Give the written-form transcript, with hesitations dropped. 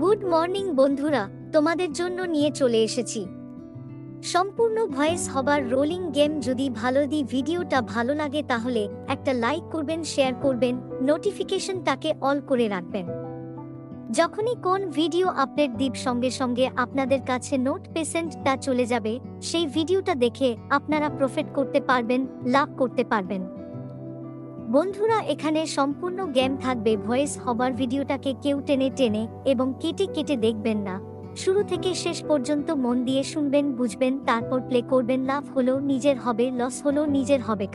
Good morning বন্ধুরা, তোমাদের জন্য নিয়ে চলে এসেছি সম্পূর্ণ ভয়েস হবার রোলিং গেম। যদি ভিডিওটা ভালো লাগে তাহলে একটা লাইক করবেন, শেয়ার করবেন, নোটিফিকেশনটাকে অল করে রাখবেন। যখনই কোন ভিডিও আপডেট দিব সঙ্গে সঙ্গে আপনাদের কাছে নোটিফিকেশনটা চলে যাবে। সেই ভিডিওটা দেখে আপনারা প্রফিট করতে পারবেন, লাভ করতে পারবেন। বন্ধুরা, এখানে সম্পূর্ণ গেম থাকবে ভয়েস হবার। ভিডিওটাকে কেউ টেনে টেনে এবং কেটে কেটে দেখবেন না, শুরু থেকে শেষ পর্যন্ত মন দিয়ে শুনবেন, বুঝবেন, তারপর প্লে করবেন। লাভ হলো নিজের হবে, লস হলো নিজের হবে।